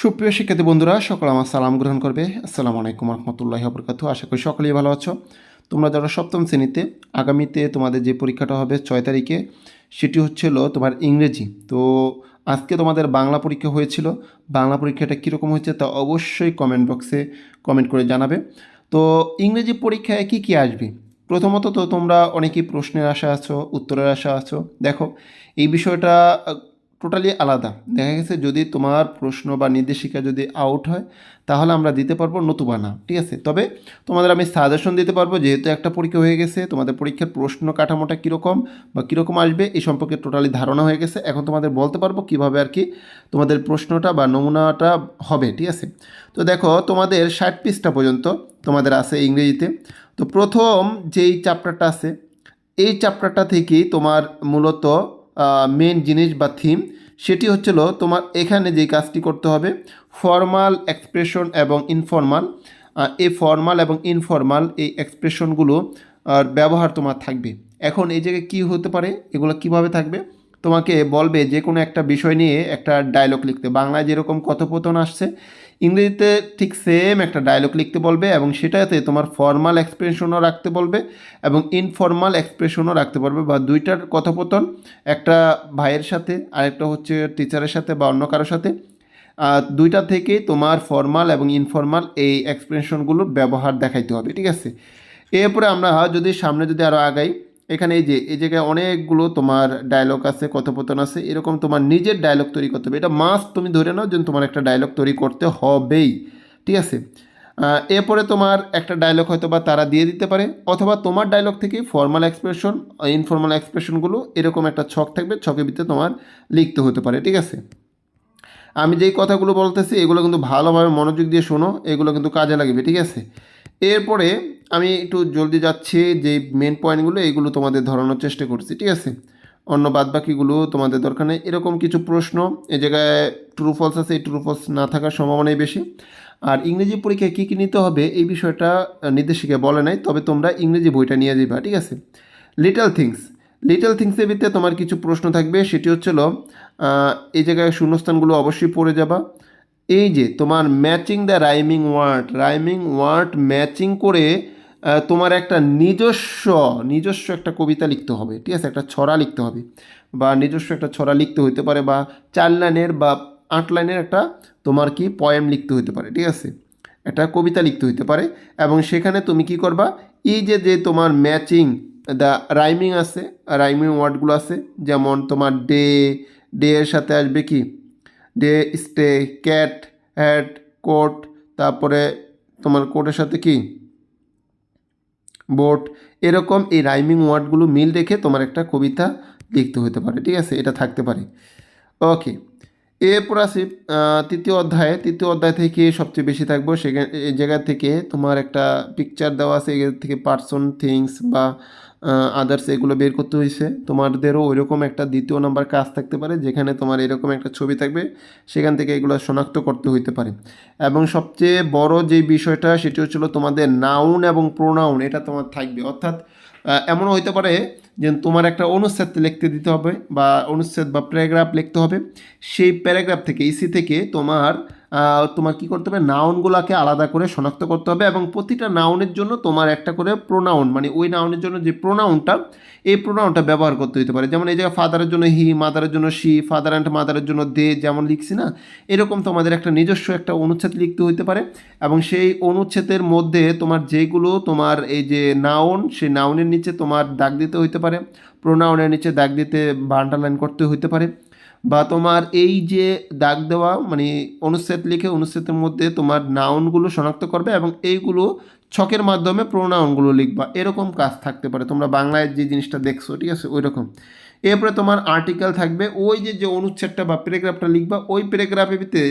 সুপ্রিয় শিক্ষার্থী বন্ধুরা সকলে আমার সালাম গ্রহণ করবে। আসসালামু আলাইকুম রহমতুল্লাহি ওয়া আশা করি সকলেই ভালো আছো। তোমরা যারা সপ্তম শ্রেণীতে, আগামীতে তোমাদের যে পরীক্ষাটা হবে 6 তারিখে, সেটি হচ্ছিল তোমার ইংরেজি। তো আজকে তোমাদের বাংলা পরীক্ষা হয়েছিল। বাংলা পরীক্ষাটা কীরকম হয়েছে তা অবশ্যই কমেন্ট বক্সে কমেন্ট করে জানাবে। তো ইংরেজি পরীক্ষায় কী কী আসবে? প্রথমত তো তোমরা অনেকেই প্রশ্নের আশা আছো, উত্তরের আশা আছো। দেখো, এই বিষয়টা টোটালি আলাদা। দেখা গেছে যদি তোমার প্রশ্ন বা নির্দেশিকা যদি আউট হয় তাহলে আমরা দিতে পারবো, নতুবা না, ঠিক আছে। তবে তোমাদের আমি সাজেশন দিতে পারবো, যেহেতু একটা পরীক্ষা হয়ে গেছে, তোমাদের পরীক্ষার প্রশ্ন কাঠামোটা কীরকম বা কীরকম আসবে এই সম্পর্কে টোটালি ধারণা হয়ে গেছে। এখন তোমাদের বলতে পারবো কীভাবে আর কি তোমাদের প্রশ্নটা বা নমুনাটা হবে, ঠিক আছে। তো দেখো, তোমাদের 60 পৃষ্ঠা পর্যন্ত তোমাদের আছে ইংরেজিতে। তো প্রথম যেই চ্যাপ্টারটা আছে, এই চ্যাপ্টারটা থেকেই তোমার মূলত মেন জিনিস বা থিম, সেটি হচ্ছিল তোমার এখানে যে কাজটি করতে হবে, ফর্মাল এক্সপ্রেশন এবং ইনফর্মাল। এই ফর্মাল এবং ইনফর্মাল এই এক্সপ্রেশনগুলো ব্যবহার তোমার থাকবে। এখন এই জায়গায় কী হতে পারে, এগুলো কিভাবে থাকবে, তোমাকে বলবে যে কোনো একটা বিষয় নিয়ে একটা ডায়লগ লিখতে। বাংলায় যেরকম কথোপকথন আসছে, ইংরেজিতে ঠিক সেম একটা ডায়লগ লিখতে বলবে, এবং সেটাতে তোমার ফর্মাল এক্সপ্রেশনও রাখতে বলবে এবং ইনফর্মাল এক্সপ্রেশনও রাখতে পারবে, বা দুইটার কথোপকথন, একটা ভাইয়ের সাথে আরেকটা হচ্ছে টিচারের সাথে বা অন্য কারোর সাথে, দুইটা থেকে তোমার ফর্মাল এবং ইনফর্মাল এই এক্সপ্রেশনগুলোর ব্যবহার দেখাইতে হবে, ঠিক আছে। এরপরে আমরা যদি সামনে যদি আরও আগাই, এখানে এই জায়গায় অনেকগুলো তোমার ডায়লগ আছে, কথোপকথন আছে, এরকম তোমার নিজের ডায়লগ তৈরি করতে হবে। এটা মাস্ট, তুমি ধরে নাও যে তোমার একটা ডায়লগ তৈরি করতে হবেই, ঠিক আছে। এরপরে তোমার একটা ডায়লগ হয়তো বা তারা দিয়ে দিতে পারে, অথবা তোমার ডায়লগ থেকেই ফর্মাল এক্সপ্রেশন, ইনফর্মাল এক্সপ্রেশনগুলো এরকম একটা ছক থাকবে, ছকের ভিতরে তোমার লিখতে হতে পারে, ঠিক আছে। আমি যেই কথাগুলো বলতেছি এগুলো কিন্তু ভালোভাবে মনোযোগ দিয়ে শোনো, এগুলো কিন্তু কাজে লাগবে, ঠিক আছে। এরপরে আমি একটু জলদি যাচ্ছি, যে মেন পয়েন্টগুলো এইগুলো তোমাদের ধরানোর চেষ্টা করছি, ঠিক আছে। অন্য বাদবাকিগুলো তোমাদের দরকার নেই। এরকম কিছু প্রশ্ন এই জায়গায় ট্রু ফলস আছে, এই ট্রু ফলস না থাকার সম্ভাবনাই বেশি। আর ইংরেজি পরীক্ষায় কী কী নিতে হবে এই বিষয়টা নির্দেশিকা বলে নাই, তবে তোমরা ইংরেজি বইটা নিয়ে যাবা, ঠিক আছে। লিটল থিংসের ভিতরে তোমার কিছু প্রশ্ন থাকবে, সেটি হচ্ছিল এই জায়গায় শূন্যস্থানগুলো অবশ্যই পড়ে যাবা। এই যে তোমার matching the rhyming word matching করে তোমার একটা নিজস্ব একটা কবিতা লিখতে হবে, ঠিক আছে। একটা ছড়া লিখতে হবে, বা নিজস্ব একটা ছড়া লিখতে হতে পারে, বা 4 লাইনের বা 8 লাইনের একটা তোমার কি পয়েম লিখতে হতে পারে, ঠিক আছে। একটা কবিতা লিখতে হতে পারে, এবং সেখানে তুমি কি করবা, এই যে তোমার ম্যাচিং দ্য রাইমিং আছে, রাইমিং ওয়ার্ডগুলো আছে, যেমন তোমার ডে এর সাথে আসবে কি, day, stay, cat, hat, coat, তারপরে তোমার কোটের সাথে কি, বোট। এরকম এই রাইমিং ওয়ার্ডগুলো মিল রেখে তোমার একটা কবিতা লিখতে হতে পারে, ঠিক আছে। এটা থাকতে পারে, ওকে। এরপর আসি তৃতীয় অধ্যায় থেকে সবচেয়ে বেশি থাকবো। সেখানে এই জায়গা থেকে তোমার একটা পিকচার দেওয়া আছে, এর থেকে পার্সন, থিংস বা আদার্স এগুলো বের করতে হয়েছে। তোমাদেরও ওইরকম একটা দ্বিতীয় নাম্বার কাজ থাকতে পারে, যেখানে তোমার এরকম একটা ছবি থাকবে, সেখান থেকে এগুলো শনাক্ত করতে হইতে পারে। এবং সবচেয়ে বড় যে বিষয়টা সেটি হচ্ছিল তোমাদের নাউন এবং প্রোনাউন, এটা তোমার থাকবে। অর্থাৎ এমনও হইতে পারে যে তোমার একটা অনুচ্ছেদ লিখতে দিতে হবে, বা অনুচ্ছেদ বা প্যারাগ্রাফ লিখতে হবে। সেই প্যারাগ্রাফ থেকে, ইসি থেকে তোমার কী করতে হবে, নাউনগুলোকে আলাদা করে শনাক্ত করতে হবে, এবং প্রতিটা নাউনের জন্য তোমার একটা করে প্রোনাউন, মানে ওই নাউনের জন্য যে প্রোনাউনটা, এই প্রোনাউনটা ব্যবহার করতে হতে পারে। যেমন এই জায়গায় ফাদারের জন্য হি, মাদারের জন্য শি, ফাদার অ্যান্ড মাদারের জন্য দে, যেমন লিখছি না, এরকম তোমাদের একটা নিজস্ব একটা অনুচ্ছেদ লিখতে হতে পারে। এবং সেই অনুচ্ছেদের মধ্যে তোমার যেগুলো তোমার এই যে নাউন, সেই নাউনের নিচে তোমার দাগ দিতে হইতে পারে, প্রোনাউনের নিচে দাগ দিতে বা আন্ডারলাইন করতে হইতে পারে, বা তোমার এই যে দাগ দেওয়া মানে অনুচ্ছেদ লিখে অনুচ্ছেদের মধ্যে তোমার নাউনগুলো শনাক্ত করবে, এবং এইগুলো ছকের মাধ্যমে প্রোনাউনগুলো লিখবা। এরকম কাজ থাকতে পারে, তোমরা বাংলায় যে জিনিসটা দেখছো, ঠিক আছে, ওই রকম। এরপরে তোমার আর্টিকেল থাকবে, ওই যে অনুচ্ছেদটা বা প্যারাগ্রাফটা লিখবা, ওই প্যারাগ্রাফের ভিতরে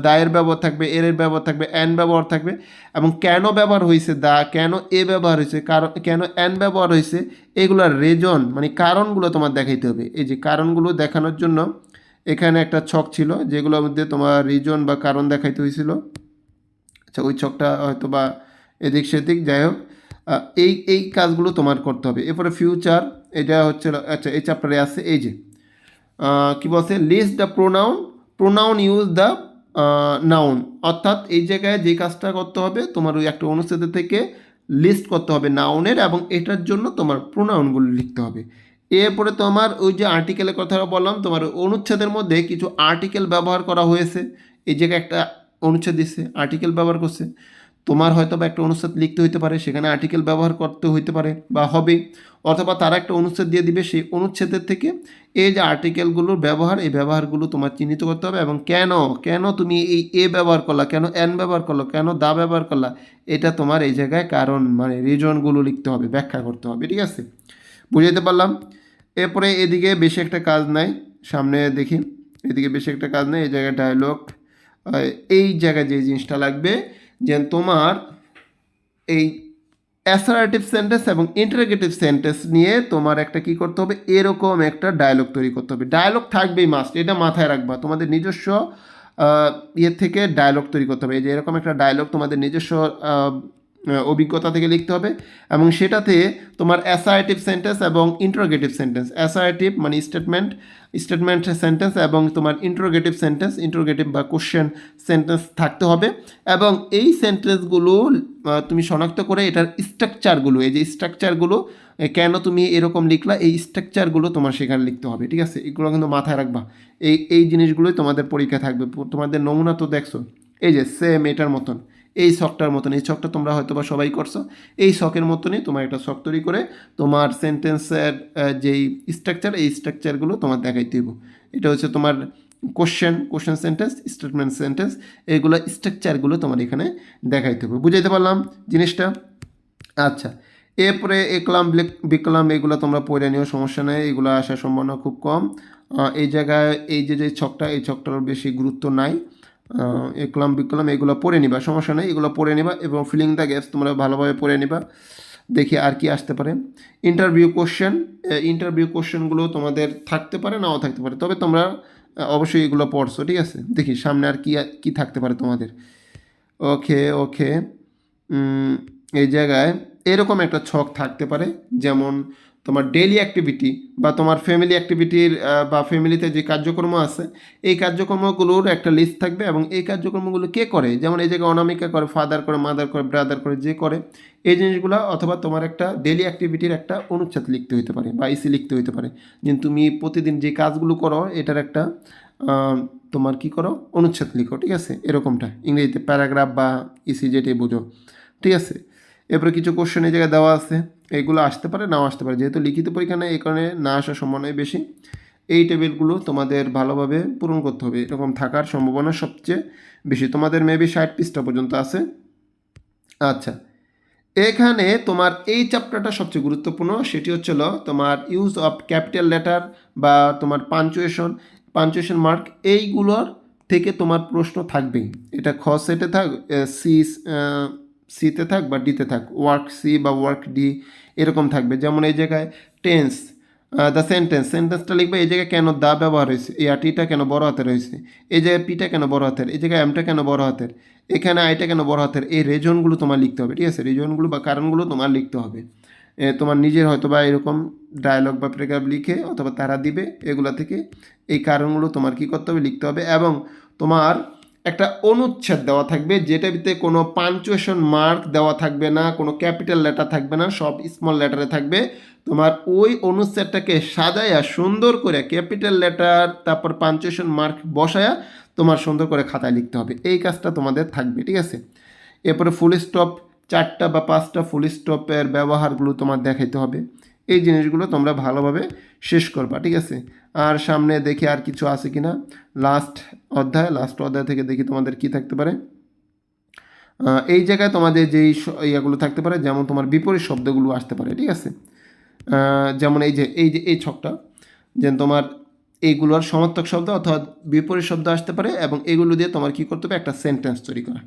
দায়ের ব্যবহার থাকবে, এর ব্যবহার থাকবে, অ্যান ব্যবহার থাকবে, এবং কেন ব্যবহার হয়েছে দা, কেন এ ব্যবহার হয়েছে, কারণ কেন অ্যান ব্যবহার হয়েছে, এগুলোর রিজন মানে কারণগুলো তোমার দেখাইতে হবে। এই যে কারণগুলো দেখানোর জন্য এখানে একটা ছক ছিল, যেগুলোর মধ্যে তোমার রিজন বা কারণ দেখাইতে হয়েছিল। আচ্ছা, ওই ছকটা হয়তো বা এদিক সেদিক, যাই হোক, এই কাজগুলো তোমার করতে হবে। এরপরে ফিউচার, এটা হচ্ছে, আচ্ছা এই চ্যাপ্টারে আছে, এই যে কী বলছে, list the pronoun use the noun, অর্থাৎ এই জায়গায় যে কাজটা করতে হবে তোমার ওই একটা অনুচ্ছেদের থেকে লিস্ট করতে হবে নাউনের, এবং এটার জন্য তোমার প্রোনাউনগুলো লিখতে হবে। এরপরে তোমার ওই যে আর্টিকেলের কথা বললাম, তোমার অনুচ্ছেদের মধ্যে কিছু আর্টিকেল ব্যবহার করা হয়েছে। এই জায়গায় একটা অনুচ্ছেদ দিচ্ছে, আর্টিকেল ব্যবহার করছে। তোমার হয়তো বা একটা অনুচ্ছেদ লিখতে হইতে পারে, সেখানে আর্টিকেল ব্যবহার করতে হইতে পারে বা হবে, অথবা তারা একটা অনুচ্ছেদ দিয়ে দিবে, সেই অনুচ্ছেদের থেকে এই যে আর্টিকেলগুলোর ব্যবহার, এই ব্যবহারগুলো তোমার চিহ্নিত করতে হবে, এবং কেন কেন তুমি এই এ ব্যবহার করলা, কেন এন ব্যবহার করলো, কেন দা ব্যবহার করলা, এটা তোমার এই জায়গায় কারণ মানে রিজনগুলো লিখতে হবে, ব্যাখ্যা করতে হবে। ঠিক আছে, বুঝাইতে পারলাম? এরপরে এদিকে বেশি একটা কাজ নাই, সামনে দেখি, এদিকে বেশি একটা কাজ নেই। এই জায়গায় ডায়লগ, এই জায়গায় যে জিনিসটা লাগবে যে তোমার এই অ্যাসার্টিভ সেন্টেন্স এবং ইন্টারোগেটিভ সেন্টেন্স নিয়ে তোমার একটা কি করতে হবে, এরকম একটা ডায়লগ তৈরি করতে হবে। ডায়লগ থাকবেই মাস্ট, এটা মাথায় রাখবা। তোমাদের নিজস্ব ইয়ে থেকে ডায়লগ তৈরি করতে হবে। এই যে এরকম একটা ডায়লগ তোমাদের নিজস্ব অভিজ্ঞতা থেকে লিখতে হবে, এবং সেটাতে তোমার অ্যাসার্টিভ সেন্টেন্স এবং ইন্টারোগেটিভ সেন্টেন্স, অ্যাসার্টিভ মানে স্টেটমেন্ট সেন্টেন্স, এবং তোমার ইন্টারোগেটিভ বা কোশ্চেন সেন্টেন্স থাকতে হবে। এবং এই সেন্টেন্সগুলো তুমি শনাক্ত করে এটার স্ট্রাকচারগুলো, এই যে স্ট্রাকচারগুলো কেন তুমি এরকম লিখলা, এই স্ট্রাকচারগুলো তোমার সেখানে লিখতে হবে। ঠিক আছে, এগুলো কিন্তু মাথায় রাখবা। এই জিনিসগুলোই তোমাদের পরীক্ষা থাকবে। তোমাদের নমুনা তো দেখছো, এই যে সেম এটার মতন, এই ছকটার মতন, এই ছকটা তোমরা হয়তো বা সবাই করছো। এই ছকের মতনই তোমার একটা ছক তৈরি করে তোমার সেন্টেন্সের যেই স্ট্রাকচার, এই স্ট্রাকচারগুলো তোমার দেখাইতে হইব। এটা হচ্ছে তোমার কোশ্চেন সেন্টেন্স, স্টেটমেন্ট সেন্টেন্স, এইগুলো স্ট্রাকচারগুলো তোমার এখানে দেখাইতে হবে। বুঝাইতে পারলাম জিনিসটা? আচ্ছা, এরপরে একলাম বিকলাম এগুলো তোমরা পড়ে নিও, সমস্যা নেই, এগুলো আসার সম্ভাবনা খুব কম। এই জায়গায় এই যে ছকটা, এই ছকটার বেশি গুরুত্ব নাই। একলাম বিকলাম এগুলো পড়ে নিবা, সমস্যা নেই, এগুলো পড়ে নিবা, এবং ফিলিং দ্য গ্যাপস তোমরা ভালোভাবে পড়ে নিবা। দেখি আর কি আসতে পারে। ইন্টারভিউ কোশ্চেনগুলো তোমাদের থাকতে পারে, নাও থাকতে পারে, তবে তোমরা অবশ্যই এগুলো পড়ছো। ঠিক আছে, দেখি সামনে আর কি থাকতে পারে তোমাদের। ওকে ওকে, এই জায়গায় এরকম একটা ছক থাকতে পারে, যেমন তোমার ডেইলি অ্যাক্টিভিটি বা তোমার ফ্যামিলি অ্যাক্টিভিটির বা ফ্যামিলিতে যে কার্যক্রম আছে, এই কার্যক্রমগুলোর একটা লিস্ট থাকবে, এবং এই কার্যক্রমগুলো কে করে, যেমন এই জায়গায় অনামিকা করে, ফাদার করে, মাদার করে, ব্রাদার করে, যে করে এই জিনিসগুলো, অথবা তোমার একটা ডেইলি অ্যাক্টিভিটির একটা অনুচ্ছেদ লিখতে হইতে পারে বা ইসি লিখতে হইতে পারে, যে তুমি প্রতিদিন যে কাজগুলো করো এটার একটা তোমার কি করো, অনুচ্ছেদ লিখো। ঠিক আছে, এরকমটা ইংরেজিতে প্যারাগ্রাফ বা ইসি যেটাই বোঝো। ঠিক আছে, এরপরে কিছু কোশ্চেন এই জায়গায় দেওয়া আছে, এগুলো আসতে পারে, নাও আসতে পারে, যেহেতু লিখিত পরীক্ষা নেই এই কারণে না আসার সম্ভাবনাই বেশি। এই টেবিলগুলো তোমাদের ভালোভাবে পূরণ করতে হবে, এরকম থাকার সম্ভাবনা সবচেয়ে বেশি। তোমাদের মেবি 60 পৃষ্ঠা পর্যন্ত আছে। আচ্ছা, এখানে তোমার এই চ্যাপ্টারটা সবচেয়ে গুরুত্বপূর্ণ, সেটি হচ্ছিল তোমার ইউজ অফ ক্যাপিটাল লেটার বা তোমার পাঞ্চুয়েশন মার্ক, এইগুলোর থেকে তোমার প্রশ্ন থাকবেই। এটা খ সেটে থাক, সিতে থাক বা ডিতে থাক, ওয়ার্ক সি বা ওয়ার্ক ডি এরকম থাকবে। যেমন এই জায়গায় টেন্স, দ্য সেন্টেন্সটা লিখবে, এই জায়গায় কেন দা ব্যবহার হয়েছে, এই টিটা কেন বড় হাতের হয়েছে, এই জায়গায় পিটা কেন বড় হাতের, এই জায়গায় এমটা কেন বড় হাতের, এখানে আইটা কেন বড় হাতের, এই রিজনগুলো তোমার লিখতে হবে। ঠিক আছে, রিজনগুলো বা কারণগুলো তোমার লিখতে হবে। তোমার নিজের হয়তো বা এরকম ডায়লগ বা প্যারাগ্রাফ লিখে, অথবা তারা দিবে, এগুলা থেকে এই কারণগুলো তোমার কী করতে হবে, লিখতে হবে। এবং তোমার একটা অনুচ্ছেদ দেওয়া থাকবে, যেটাতে কোনো পাঞ্চুয়েশন মার্ক দেওয়া থাকবে না, কোনো ক্যাপিটাল লেটার থাকবে না, সব স্মল লেটারে থাকবে। তোমার ওই অনুচ্ছেদটাকে সাজায়া সুন্দর করে ক্যাপিটাল লেটার তারপর পাঞ্চুয়েশন মার্ক বসায়া তোমার সুন্দর করে খাতায় লিখতে হবে। এই কাজটা তোমাদের থাকবে। ঠিক আছে, এরপরে ফুল স্টপ, 4টা বা 5টা ফুল স্টপের ব্যবহারগুলো তোমার দেখাইতে হবে। এই জিনিসগুলো তোমরা ভালোভাবে শেষ করবা। ঠিক আছে, আর সামনে দেখি আর কিছু আছে কি না। লাস্ট অধ্যায় থেকে দেখি তোমাদের কি থাকতে পারে। এই জায়গায় তোমাদের যেই ইয়াগুলো থাকতে পারে, যেমন তোমার বিপরীত শব্দগুলো আসতে পারে। ঠিক আছে, যেমন এই ছকটা, যেন তোমার এইগুলোর সমার্থক শব্দ অথবা বিপরীত শব্দ আসতে পারে, এবং এগুলো দিয়ে তোমার কী করতে হবে, একটা সেন্টেন্স তৈরি করা,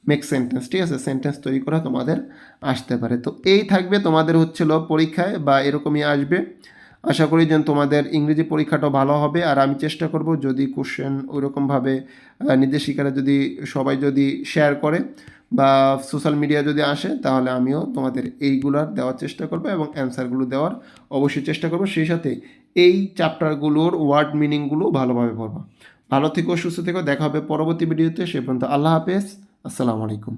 মেক সেন্টেন্স। ঠিক আছে, সেন্টেন্স তৈরি করা তোমাদের আসতে পারে। তো এই থাকবে তোমাদের হচ্ছিল পরীক্ষায়, বা এরকমই আসবে। আশা করি যেন তোমাদের ইংরেজি পরীক্ষাটাও ভালো হবে। আর আমি চেষ্টা করব, যদি কোশ্চেন ওইরকমভাবে নির্দেশিকারা যদি সবাই যদি শেয়ার করে বা সোশ্যাল মিডিয়া যদি আসে, তাহলে আমিও তোমাদের এইগুলার দেওয়ার চেষ্টা করব এবং অ্যান্সারগুলো দেওয়ার অবশ্যই চেষ্টা করব। সেই সাথে এই চ্যাপ্টারগুলোর ওয়ার্ড মিনিংগুলো ভালোভাবে পড়বা। ভালো থেকো, সুস্থ থেকো, দেখা হবে পরবর্তী ভিডিওতে। সে পর্যন্ত আল্লাহ হাফেজ, আসসালামু আলাইকুম।